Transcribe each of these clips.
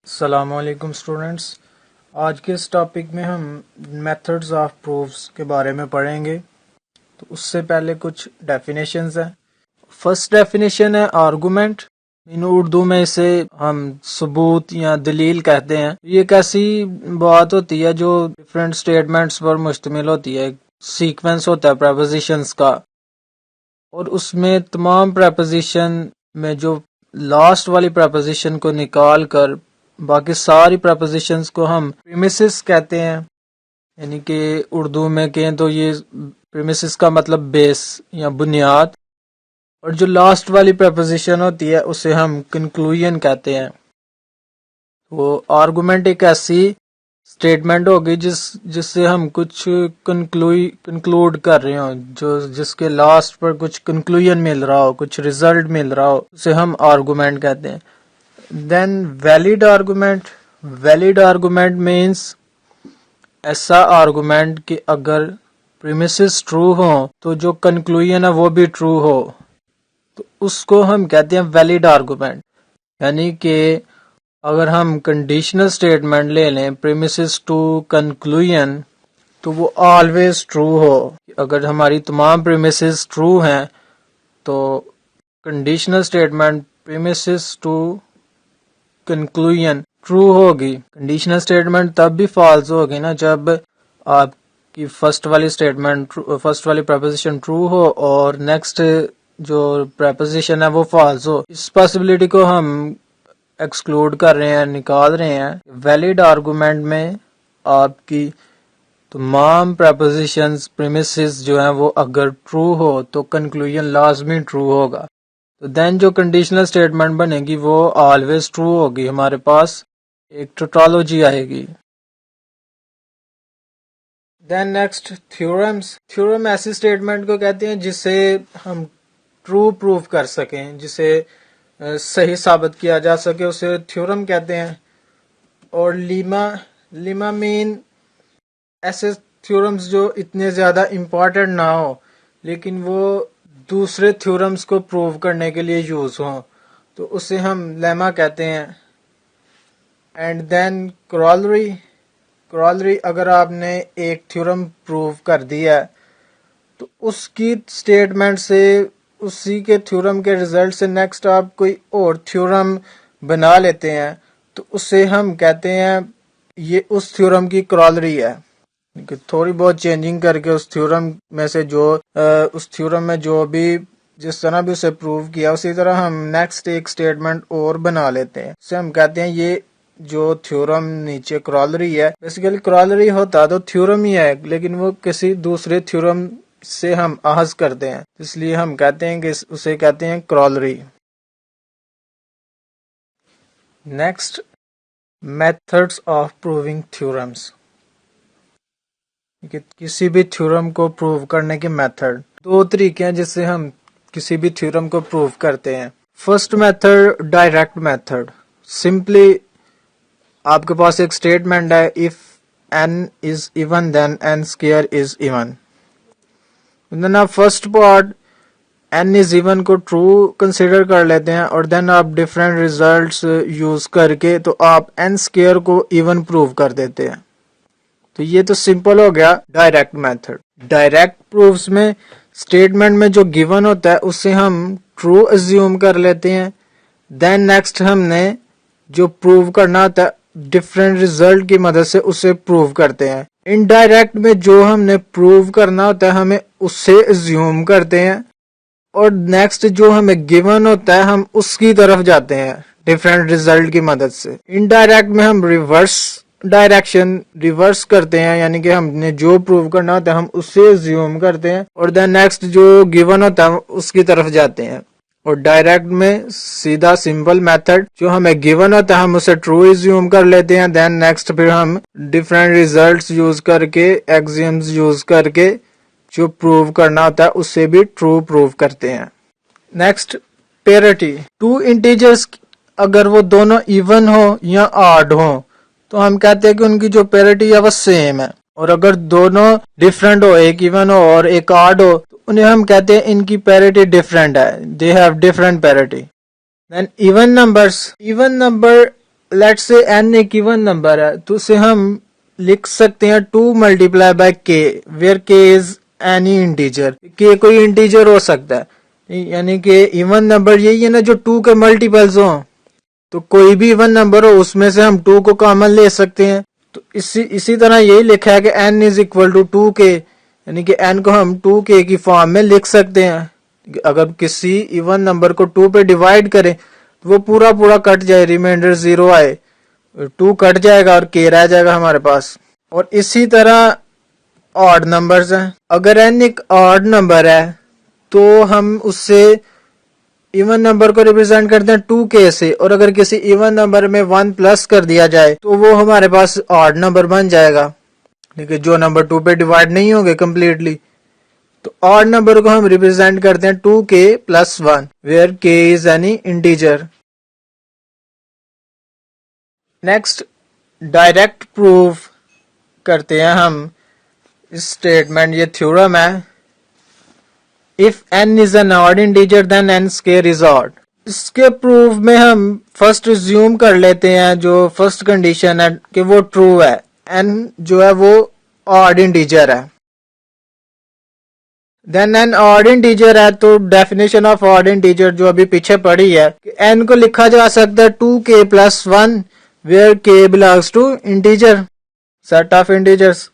अस्सलामुअलैकुम स्टूडेंट्स। आज के इस टॉपिक में हम मेथड्स ऑफ प्रूफ्स के बारे में पढ़ेंगे। तो उससे पहले कुछ डेफिनेशंस हैं। फर्स्ट डेफिनेशन है आर्गुमेंट। इन उर्दू में इसे हम सबूत या दलील कहते हैं। ये एक ऐसी बात होती है जो डिफरेंट स्टेटमेंट्स पर मुश्तमिल होती है। सीक्वेंस होता है प्रेपोजिशंस का, और उसमें तमाम प्रेपोजिशन में जो लास्ट वाली प्रेपोजिशन को निकाल कर बाकी सारी प्रपोजिशंस को हम प्रीमिसेस कहते हैं। यानी कि उर्दू में कहें तो ये प्रीमिसेस का मतलब बेस या बुनियाद, और जो लास्ट वाली प्रपोजिशन होती है उसे हम कंक्लूजन कहते हैं। वो आर्गुमेंट एक ऐसी स्टेटमेंट होगी जिससे हम कुछ कंक्लूड कर रहे हो, जिसके लास्ट पर कुछ कंक्लूजन मिल रहा हो, कुछ रिजल्ट मिल रहा हो, उसे हम आर्गुमेंट कहते हैं। Then valid argument means ऐसा आर्गुमेंट कि अगर प्रीमिसेस ट्रू हो तो जो कंक्लूजन है वो भी ट्रू हो, तो उसको हम कहते हैं वैलिड आर्गुमेंट। यानी कि अगर हम कंडीशनल स्टेटमेंट ले लें प्रीमिसेस टू कंक्लूजन, तो वो ऑलवेज ट्रू हो। अगर हमारी तमाम प्रीमिसेस ट्रू हैं तो conditional statement premises to conclusion true होगी। कंडीशनल स्टेटमेंट तब भी फॉल्स होगी ना जब आपकी फर्स्ट वाली प्रपोजिशन ट्रू हो और नेक्स्ट जो प्रपोजिशन है वो फॉल्स हो। इस पॉसिबिलिटी को हम एक्सक्लूड कर रहे हैं, निकाल रहे हैं। वैलिड आर्गुमेंट में आपकी तमाम प्रपोजिशंस प्रीमिसेस जो हैं वो अगर ट्रू हो तो कंक्लूजन लाजमी ट्रू होगा। तो देन जो कंडीशनल स्टेटमेंट बनेगी वो ऑलवेज ट्रू होगी। हमारे पास एक टोटोलॉजी आएगी। Then next theorems. थ्योरम ऐसी स्टेटमेंट को कहते हैं जिसे हम ट्रू प्रूव कर सकें, जिसे सही साबित किया जा सके, उसे थ्योरम कहते हैं। और लीमा मीन ऐसे थ्योरम्स जो इतने ज्यादा इम्पोर्टेंट ना हो लेकिन वो दूसरे थ्योरम्स को प्रूव करने के लिए यूज हो, तो उसे हम लेमा कहते हैं। एंड देन क्रॉलरी अगर आपने एक थ्योरम प्रूव कर दिया तो उसकी स्टेटमेंट से, उसी के थ्योरम के रिजल्ट से नेक्स्ट आप कोई और थ्योरम बना लेते हैं तो उसे हम कहते हैं ये उस थ्योरम की क्रॉलरी है। थोड़ी बहुत चेंजिंग करके उस थ्योरम में से उस थ्योरम में जो भी जिस तरह भी उसे प्रूव किया उसी तरह हम नेक्स्ट एक स्टेटमेंट और बना लेते हैं। उसे हम कहते हैं ये जो थ्योरम नीचे क्रॉलरी है। बेसिकली क्रॉलरी होता तो थ्योरम ही है लेकिन वो किसी दूसरे थ्योरम से हम अहज करते हैं, इसलिए हम कहते हैं कि उसे कहते हैं corollary. Next, methods of proving theorems. किसी भी थ्योरम को प्रूव करने के मेथड, दो तरीके हैं जिससे हम किसी भी थ्योरम को प्रूव करते हैं। First method direct method. Simply आपके पास एक स्टेटमेंट है, if n is even then n square is even. Then आप first part n is even को ट्रू कंसिडर कर लेते हैं और देन आप डिफरेंट रिजल्ट्स यूज करके तो आप n स्क्वायर को इवन प्रूव कर देते हैं। तो ये तो सिंपल हो गया डायरेक्ट मेथड। डायरेक्ट प्रूफ्स में स्टेटमेंट में जो गिवन होता है उसे हम ट्रू अज्यूम कर लेते हैं। देन नेक्स्ट हमने जो प्रूव करना होता है डिफरेंट रिजल्ट की मदद से उसे प्रूव करते हैं। इनडायरेक्ट में जो हमने प्रूव करना होता है हमें उससे अज्यूम करते हैं और नेक्स्ट जो हमें गिवन होता है हम उसकी तरफ जाते हैं डिफरेंट रिजल्ट की मदद से। इनडायरेक्ट में हम रिवर्स करते हैं, यानी कि हमने जो प्रूव करना होता है हम उससे अज्यूम करते हैं और देन नेक्स्ट जो गिवन होता है उसकी तरफ जाते हैं। और डायरेक्ट में सीधा सिंपल मेथड, जो हमें गिवन होता है हम उसे ट्रू अज्यूम कर लेते हैं, देन नेक्स्ट फिर हम डिफरेंट रिजल्ट्स यूज करके, एक्सियम्स यूज करके जो प्रूव करना होता है उससे भी ट्रू प्रूव करते हैं। Next, parity. टू इंटीजर्स अगर वो दोनों इवन हो या ऑड हो तो हम कहते हैं कि उनकी जो पेरिटी है वो सेम है। और अगर दोनों डिफरेंट हो, एक इवन हो और एक ऑड हो, तो उन्हें हम कहते हैं इनकी पेरिटी डिफरेंट है, they have different parity. Then even number let's say n एक इवन नंबर है तो उसे हम लिख सकते हैं 2 multiply by k where k is any integer. k कोई इंटीजर हो सकता है, यानी कि इवन नंबर यही है ना जो 2 के मल्टीपल्स हो, तो कोई भी इवन नंबर हो उसमें से हम 2 को कॉमन ले सकते हैं। तो इसी तरह यही लिखा है कि n is equal to 2k, यानी कि n को हम 2k की फॉर्म में लिख सकते हैं। अगर किसी इवन नंबर को 2 पे डिवाइड करें तो वो पूरा पूरा कट जाए, रिमाइंडर 0 आए, 2 कट जाएगा और k रह जाएगा हमारे पास। और इसी तरह ऑड नंबर्स हैं। अगर n एक ऑड नंबर है तो हम उससे इवन नंबर को रिप्रेजेंट करते हैं 2k से, और अगर किसी इवन नंबर में 1 प्लस कर दिया जाए तो वो हमारे पास ऑड नंबर बन जाएगा, लेकिन जो नंबर 2 पे डिवाइड नहीं होंगे कम्प्लीटली। तो ऑड नंबर को हम रिप्रेजेंट करते हैं 2k plus 1 where k is any integer. Next direct proof करते हैं हम इस स्टेटमेंट, ये थ्योरम है, if n is an odd integer then n square is odd। इसके प्रूफ में हम फर्स्ट रिज्यूम कर लेते हैं जो फर्स्ट कंडीशन है कि वो ट्रू है, n जो है वो ऑड इंटीजर है। देन n ऑड इंटीजर है तो डेफिनेशन ऑफ ऑड इंटीजर जो अभी पीछे पड़ी है कि n को लिखा जा सकता है 2k plus 1 where k belongs to integer set of integers.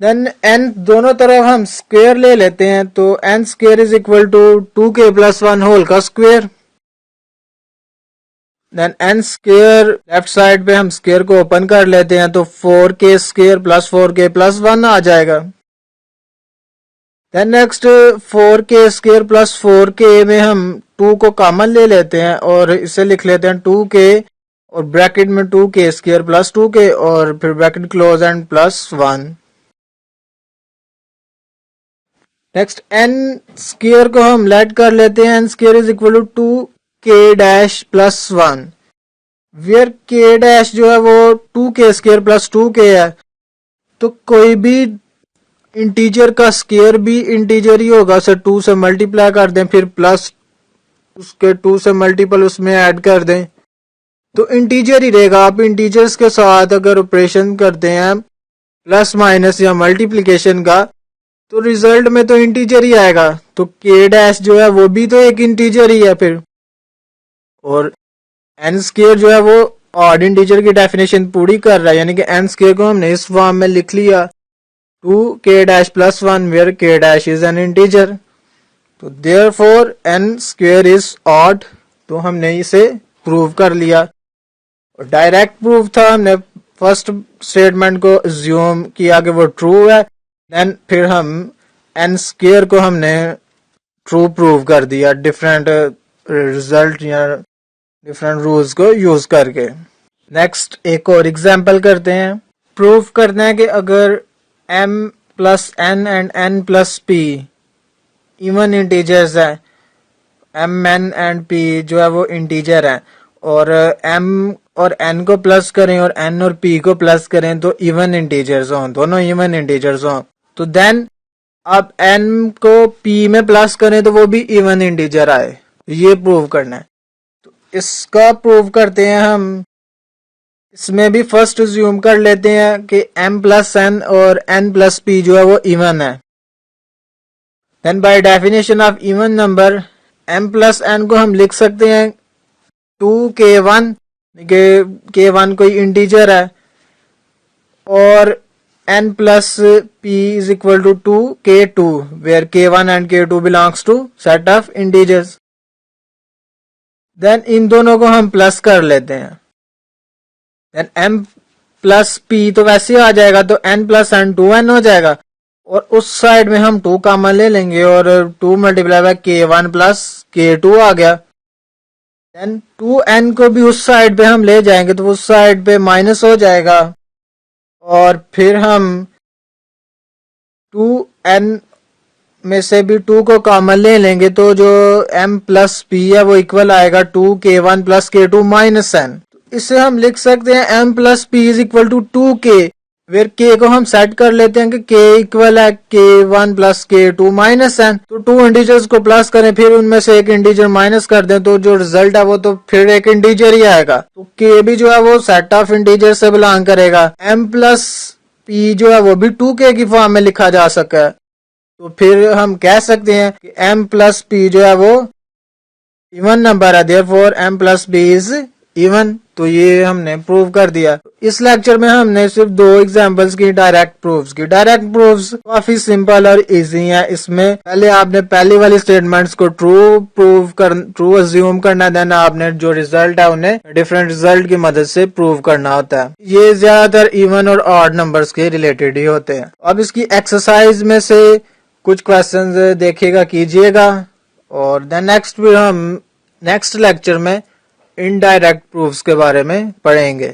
Then n दोनों तरफ हम स्क्वायर ले लेते हैं तो n square is equal to 2k plus 1 whole का square. Then n square left side पे हम स्क्वायर को ओपन कर लेते हैं तो 4k square plus 4k plus 1 आ जाएगा। Then next 4k square plus 4k में हम 2 को कॉमन ले लेते हैं और इसे लिख लेते हैं 2k और ब्रैकेट में 2k स्क्वायर प्लस 2k और फिर bracket close and plus 1। Next n square को हम लेट कर लेते हैं, n square is equal to 2k dash plus 1 where k dash जो है वो 2k स्क्वायर प्लस 2k है। तो कोई भी इंटीजर का स्क्वायर भी इंटीजर ही होगा, उसे 2 से मल्टीप्लाई कर दें फिर प्लस उसके 2 से मल्टीपल उसमें ऐड कर दें तो इंटीजर ही रहेगा। आप इंटीजर्स के साथ अगर ऑपरेशन करते हैं प्लस माइनस या मल्टीप्लिकेशन का तो रिजल्ट में तो इंटीजर ही आएगा। तो k डैश जो है वो भी तो एक इंटीजर ही है फिर, और n स्क्वायर जो है वो ऑड इंटीजर की डेफिनेशन पूरी कर रहा है, यानी कि n स्क्वायर को हमने इस फॉर्म में लिख लिया 2k dash plus 1 where k dash is an integer. तो therefore n square is odd, तो हमने इसे प्रूव कर लिया। और डायरेक्ट प्रूफ था, हमने फर्स्ट स्टेटमेंट को अज्यूम किया कि वो ट्रू है, देन फिर हम n स्क्वायर को हमने ट्रू प्रूव कर दिया डिफरेंट रिजल्ट या डिफरेंट रूल्स को यूज करके। नेक्स्ट एक और एग्जांपल करते हैं। प्रूफ करना है कि अगर m plus n and n plus p even integers है, m n एंड p जो है वो इंटीजर है, और m और n को प्लस करें और n और p को प्लस करें तो इवन इंटीजर्स हों, दोनों इवन इंटीजर्स हों, तो देन अब n को p में प्लस करें तो वो भी इवन इंटीजर आए, ये प्रूव करना है। तो इसका प्रूव करते हैं हम। इसमें भी फर्स्ट अज्यूम कर लेते हैं कि m प्लस n और n प्लस p जो है वो इवन है। Then by definition of even number m plus n को हम लिख सकते हैं 2k1, k1 कोई इंटीजर है, और n plus p is equal to 2k2 where k1 and k2 belongs to set of integers. Then इन दोनों को हम प्लस कर लेते हैं। देन m प्लस p तो वैसे आ जाएगा तो n प्लस n 2n हो जाएगा, और उस साइड में हम 2 कॉमन ले लेंगे और 2 multiply bye k1 plus k2 आ गया। देन 2n को भी उस साइड पे हम ले जाएंगे तो उस साइड पे माइनस हो जाएगा, और फिर हम 2n में से भी 2 को कॉमन ले लेंगे तो जो m प्लस p है वो इक्वल आएगा 2k1 plus k2 minus n। इसे हम लिख सकते हैं m plus p is equal to 2k फिर k को हम सेट कर लेते हैं कि k इक्वल है k1 plus k2 minus n। तो 2 इंटीजर्स को प्लस करें, फिर उनमें से एक इंटीजर माइनस कर दें, तो जो रिजल्ट है वो तो फिर एक इंटीजर ही आएगा। तो k भी जो है वो सेट ऑफ इंटीजर से बिलोंग करेगा। m प्लस p जो है वो भी 2k की फॉर्म में लिखा जा सका है। तो फिर हम कह सकते हैं कि m प्लस p जो है वो इवन नंबर है, therefore m plus p is even. तो ये हमने प्रूव कर दिया। इस लेक्चर में हमने सिर्फ 2 एग्जांपल्स की डायरेक्ट प्रूफ्स की। डायरेक्ट प्रूफ्स काफी सिंपल और इजी हैं। इसमें पहले आपने पहली वाली स्टेटमेंट्स को ट्रू अज्यूम करना, देन आपने जो रिजल्ट है उन्हें डिफरेंट रिजल्ट की मदद से प्रूव करना होता है। ये ज्यादातर इवन और ऑड नंबर्स के रिलेटेड ही होते हैं। अब इसकी एक्सरसाइज में से कुछ क्वेश्चंस देखिएगा, कीजिएगा, और देन नेक्स्ट लेक्चर में इनडायरेक्ट प्रूफ्स के बारे में पढ़ेंगे।